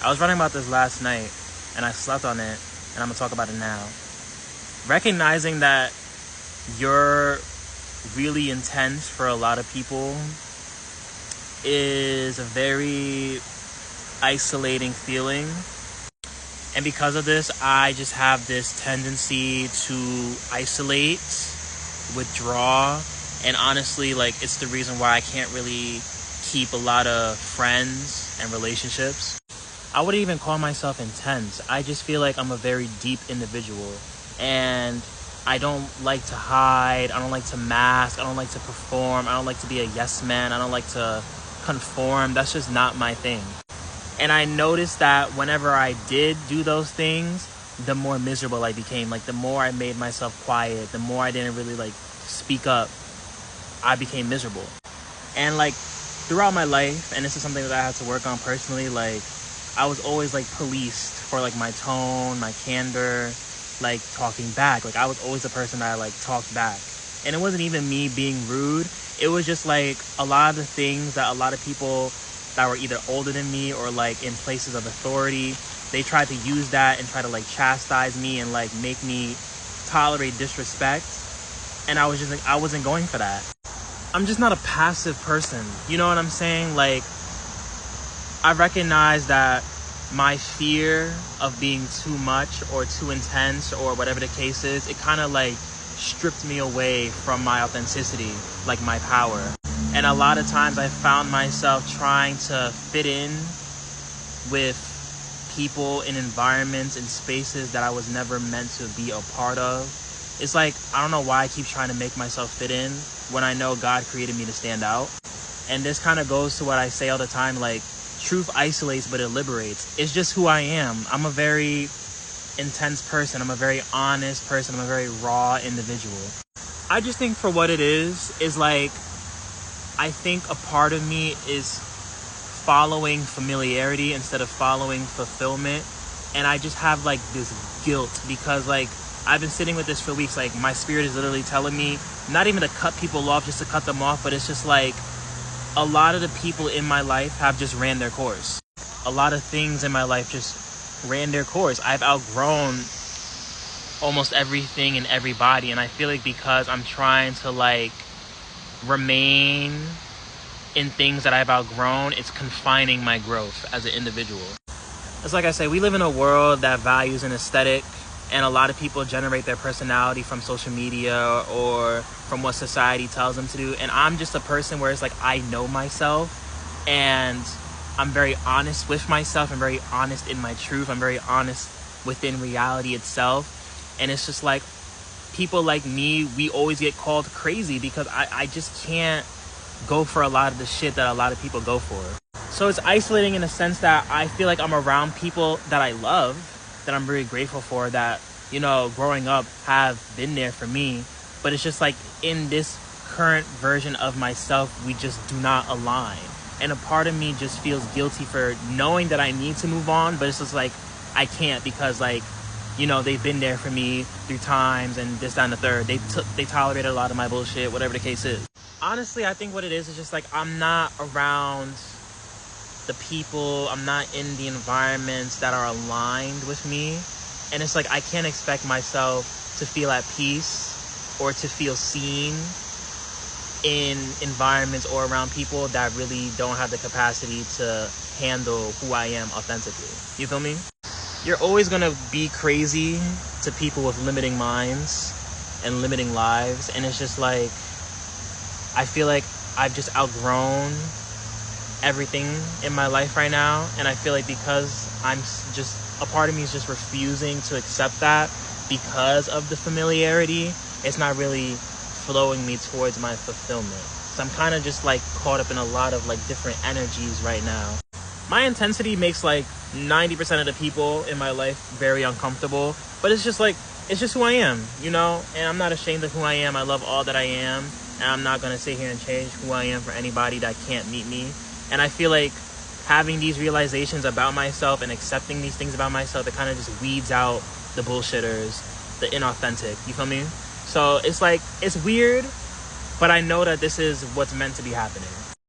I was writing about this last night, and I slept on it, and I'm going to talk about it now. Recognizing that you're really intense for a lot of people is a very isolating feeling. And because of this, I just have this tendency to isolate, withdraw, and honestly, like, it's the reason why I can't really keep a lot of friends and relationships. I wouldn't even call myself intense. I just feel like I'm a very deep individual, and I don't like to hide. I don't like to mask. I don't like to perform. I don't like to be a yes man. I don't like to conform. That's just not my thing. And I noticed that whenever I did do those things, the more miserable I became. Like, the more I made myself quiet, the more I didn't really, like, speak up, I became miserable. And, like, throughout my life, and this is something that I had to work on personally, like, I was always, like, policed for, like, my tone, my candor, like, talking back. Like, I was always the person that, like, talked back. And it wasn't even me being rude. It was just, like, a lot of the things that a lot of people that were either older than me or, like, in places of authority, they tried to use that and try to, like, chastise me and, like, make me tolerate disrespect. And I was just, like, I wasn't going for that. I'm just not a passive person. You know what I'm saying? Like, I recognize that my fear of being too much or too intense or whatever the case is, it kind of, like, stripped me away from my authenticity, like my power. And a lot of times I found myself trying to fit in with people in environments and spaces that I was never meant to be a part of. It's like, I don't know why I keep trying to make myself fit in when I know God created me to stand out. And this kind of goes to what I say all the time, like, truth isolates, but it liberates. It's just who I am. I'm a very intense person. I'm a very honest person. I'm a very raw individual. I just think for what it is like, I think a part of me is following familiarity instead of following fulfillment. And I just have, like, this guilt because, like, I've been sitting with this for weeks. Like, my spirit is literally telling me not even to cut people off just to cut them off, but it's just like a lot of the people in my life have just ran their course. A lot of things in my life just ran their course. I've outgrown almost everything and everybody. And I feel like because I'm trying to, like, remain in things that I've outgrown, it's confining my growth as an individual. It's like I say, we live in a world that values an aesthetic, and a lot of people generate their personality from social media or from what society tells them to do. And I'm just a person where it's like, I know myself, and I'm very honest with myself. I'm very honest in my truth. I'm very honest within reality itself. And it's just like, people like me, we always get called crazy because I just can't go for a lot of the shit that a lot of people go for. So it's isolating in the sense that I feel like I'm around people that I love, that I'm very grateful for, that, you know, growing up have been there for me. But it's just like, in this current version of myself, we just do not align. And a part of me just feels guilty for knowing that I need to move on, but it's just like, I can't because, like, you know, they've been there for me through times and this, that, and the third. They tolerated a lot of my bullshit, whatever the case is. Honestly, I think what it is just like, I'm not around the people, I'm not in the environments that are aligned with me. And it's like, I can't expect myself to feel at peace or to feel seen in environments or around people that really don't have the capacity to handle who I am authentically. You feel me? You're always going to be crazy to people with limiting minds and limiting lives. And it's just like, I feel like I've just outgrown everything in my life right now. And I feel like because I'm just, a part of me is just refusing to accept that because of the familiarity, it's not really flowing me towards my fulfillment. So I'm kind of just, like, caught up in a lot of, like, different energies right now. My intensity makes, like, 90% of the people in my life very uncomfortable, but it's just like, it's just who I am, you know? And I'm not ashamed of who I am. I love all that I am, and I'm not going to sit here and change who I am for anybody that can't meet me. And I feel like having these realizations about myself and accepting these things about myself, it kind of just weeds out the bullshitters, the inauthentic, you feel me? So it's like, it's weird, but I know that this is what's meant to be happening.